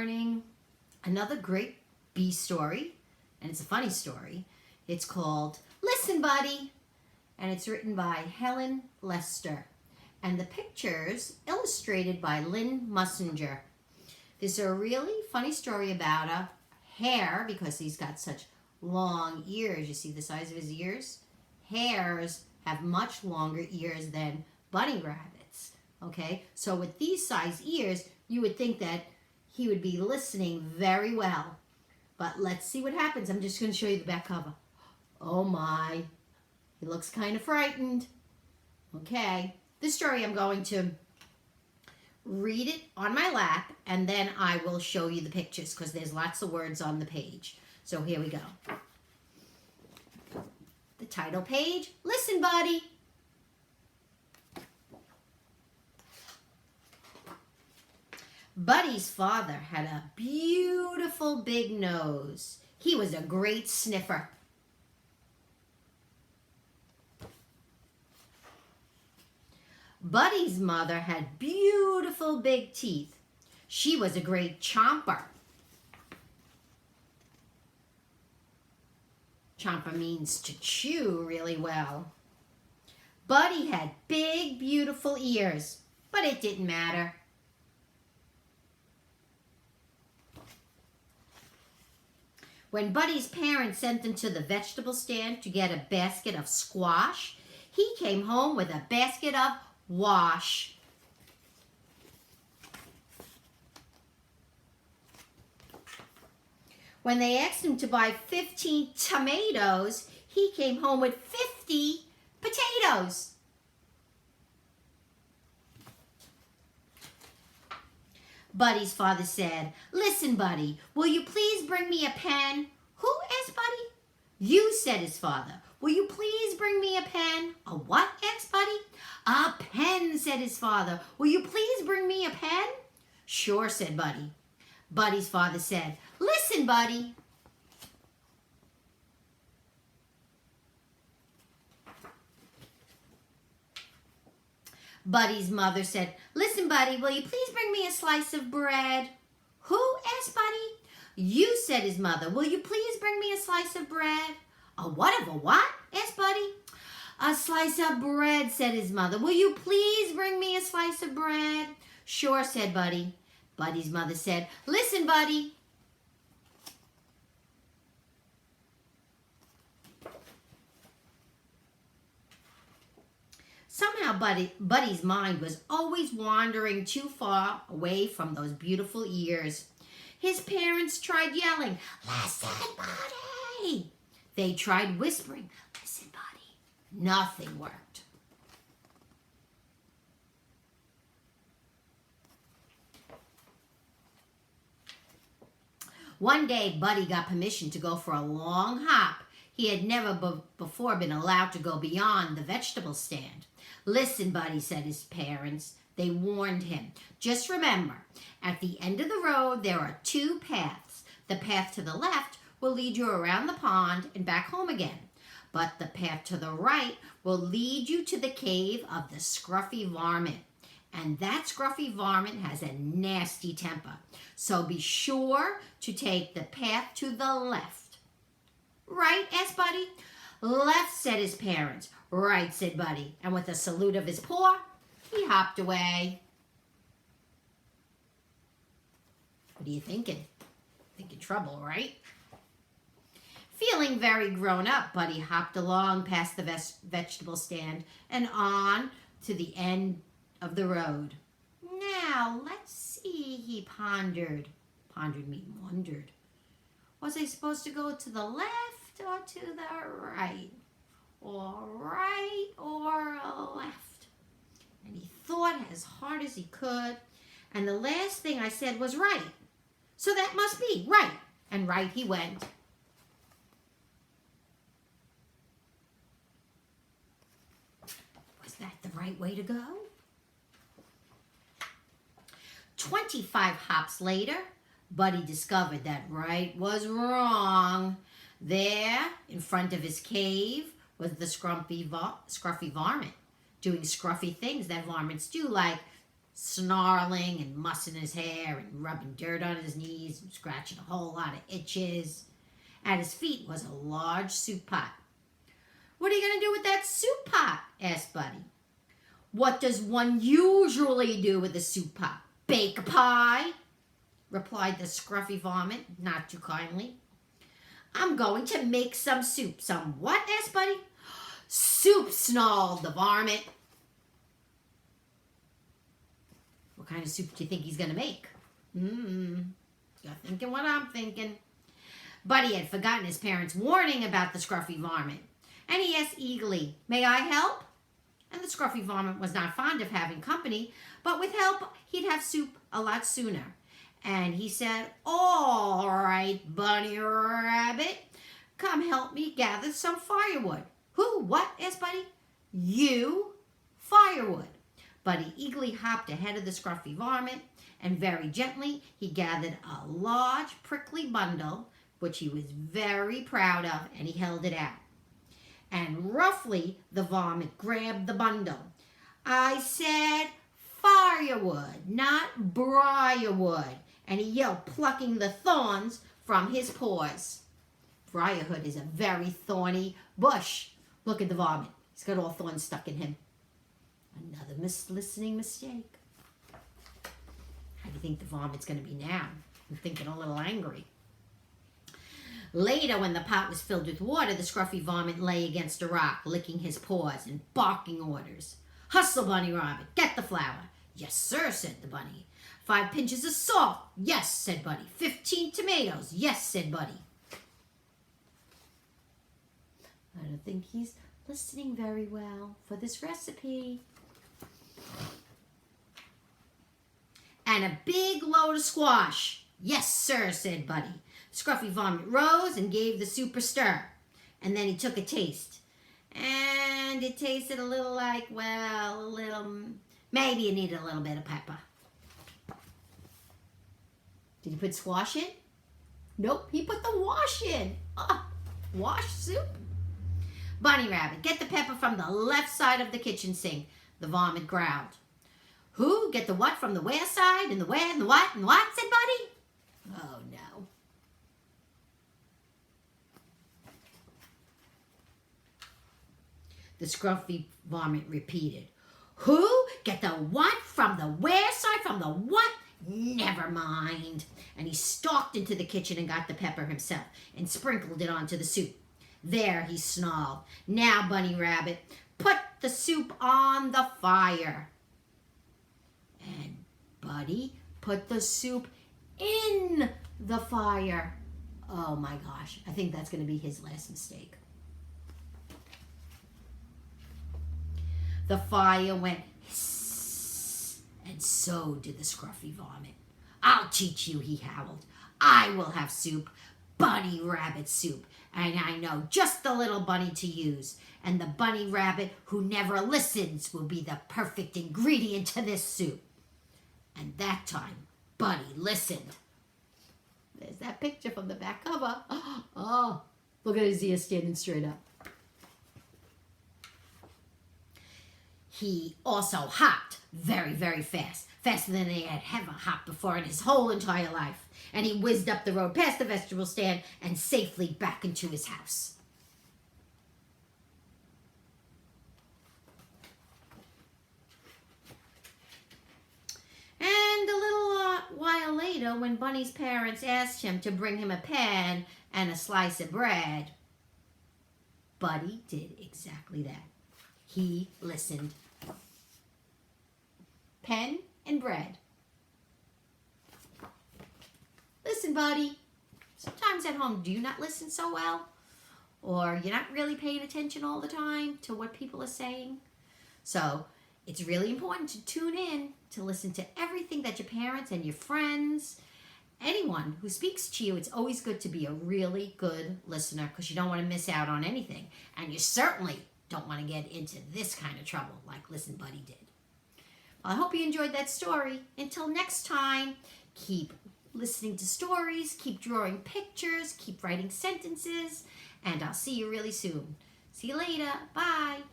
morning. Another great bee story, and it's a funny story. It's called Listen, Buddy, and it's written by Helen Lester. And the pictures illustrated by Lynn Munsinger. This is a really funny story about a hare, because he's got such long ears. You see the size of his ears? Hares have much longer ears than bunny rabbits. Okay, so with these size ears, you would think that he would be listening very well. But let's see what happens. I'm just going to show you the back cover. Oh my, he looks kind of frightened. Okay, this story I'm going to read it on my lap, and then I will show you the pictures because there's lots of words on the page. So here we go. The title page, Listen, Buddy. Buddy's father had a beautiful big nose. He was a great sniffer. Buddy's mother had beautiful big teeth. She was a great chomper. Chomper means to chew really well. Buddy had big, beautiful ears, but it didn't matter. When Buddy's parents sent him to the vegetable stand to get a basket of squash, he came home with a basket of wash. When they asked him to buy 15 tomatoes, he came home with 50 potatoes. Buddy's father said, "Listen, Buddy, will you please bring me a pen?" "Who?" asked Buddy. "You," said his father. "Will you please bring me a pen?" "A what?" asked Buddy. "A pen," said his father. "Will you please bring me a pen?" "Sure," said Buddy. Buddy's father said, "Listen, Buddy." Buddy's mother said, "Listen, Buddy, will you please bring me a slice of bread?" "Who?" asked Buddy. "You," said his mother. "Will you please bring me a slice of bread?" "A what of a what?" asked Buddy. "A slice of bread," said his mother. "Will you please bring me a slice of bread?" "Sure," said Buddy. Buddy's mother said, "Listen, Buddy." Somehow Buddy's mind was always wandering too far away from those beautiful ears. His parents tried yelling, "Listen, Buddy." They tried whispering, "Listen, Buddy." Nothing worked. One day, Buddy got permission to go for a long hop. He had never before been allowed to go beyond the vegetable stand. "Listen, Buddy," said his parents. They warned him. "Just remember, at the end of the road, there are two paths. The path to the left will lead you around the pond and back home again. But the path to the right will lead you to the cave of the scruffy varmint. And that scruffy varmint has a nasty temper. So be sure to take the path to the left." "Right?" asked Buddy. "Left," said his parents. "Right," said Buddy. And with a salute of his paw, he hopped away. What are you thinking? Thinking trouble, right? Feeling very grown up, Buddy hopped along past the vegetable stand and on to the end of the road. "Now, let's see," he pondered. Pondered meaning wondered. "Was I supposed to go to the left or to the right? Or right or left?" And he thought as hard as he could. "And the last thing I said was right. So that must be right." And right he went. Was that the right way to go? 25 hops later, Buddy discovered that right was wrong. There, in front of his cave, was the scruffy varmint, doing scruffy things that varmints do, like snarling and mussing his hair and rubbing dirt on his knees and scratching a whole lot of itches. At his feet was a large soup pot. "What are you going to do with that soup pot?" asked Buddy. "What does one usually do with a soup pot? Bake a pie?" replied the scruffy varmint, not too kindly. "I'm going to make some soup." "Some what?" asked Buddy. "Soup," snarled the varmint. What kind of soup do you think he's going to make? You're thinking what I'm thinking. Buddy had forgotten his parents' warning about the scruffy varmint, and he asked eagerly, "May I help?" And the scruffy varmint was not fond of having company, but with help he'd have soup a lot sooner. And he said, "All right, Bunny Rabbit, come help me gather some firewood." "Who? What?" asked Buddy. "You. Firewood." Buddy eagerly hopped ahead of the scruffy varmint, and very gently he gathered a large prickly bundle, which he was very proud of, and he held it out. And roughly the varmint grabbed the bundle. "I said firewood, not briarwood," and he yelled, plucking the thorns from his paws. Briarwood is a very thorny bush. Look at the varmint. He's got all thorns stuck in him. Another listening mistake. How do you think the varmint's going to be now? I'm thinking a little angry. Later, when the pot was filled with water, the scruffy varmint lay against a rock, licking his paws and barking orders. "Hustle, Bunny Rabbit, get the flour." "Yes, sir," said the bunny. "5 pinches of salt." "Yes," said Buddy. 15 tomatoes." "Yes," said Buddy. I don't think he's listening very well for this recipe. "And a big load of squash." "Yes, sir," said Buddy. Scruffy Varmint rose and gave the soup a stir. And then he took a taste. And it tasted a little like, well, maybe it needed a little bit of pepper. Did he put squash in? Nope, he put the wash in. Wash soup? "Bunny Rabbit, get the pepper from the left side of the kitchen sink," the varmint growled. "Who? Get the what from the where side? And the where and the what and what?" said Buddy. Oh, no. The scruffy varmint repeated. "Who? Get the what from the where side? From the what? Never mind." And he stalked into the kitchen and got the pepper himself and sprinkled it onto the soup. "There," he snarled. "Now, Bunny Rabbit, put the soup on the fire." And Buddy put the soup in the fire. Oh my gosh, I think that's going to be his last mistake. The fire went hiss, and so did the scruffy varmint. "I'll teach you," he howled. "I will have soup, Bunny Rabbit soup, and I know just the little bunny to use. And the Bunny Rabbit who never listens will be the perfect ingredient to this soup." And that time, Buddy listened. There's that picture from the back cover. Oh, look at his ears standing straight up. He also hopped very, very fast. Faster than he had ever hopped before in his whole entire life. And he whizzed up the road past the vegetable stand and safely back into his house. And a little while later, when Bunny's parents asked him to bring him a pan and a slice of bread, Buddy did exactly that. He listened. Pen and bread. Listen, Buddy. Sometimes at home, do you not listen so well? Or you're not really paying attention all the time to what people are saying? So it's really important to tune in to listen to everything that your parents and your friends, anyone who speaks to you, it's always good to be a really good listener because you don't want to miss out on anything. And you certainly don't want to get into this kind of trouble like Listen Buddy did. Well, I hope you enjoyed that story. Until next time, keep listening to stories, keep drawing pictures, keep writing sentences, and I'll see you really soon. See you later. Bye.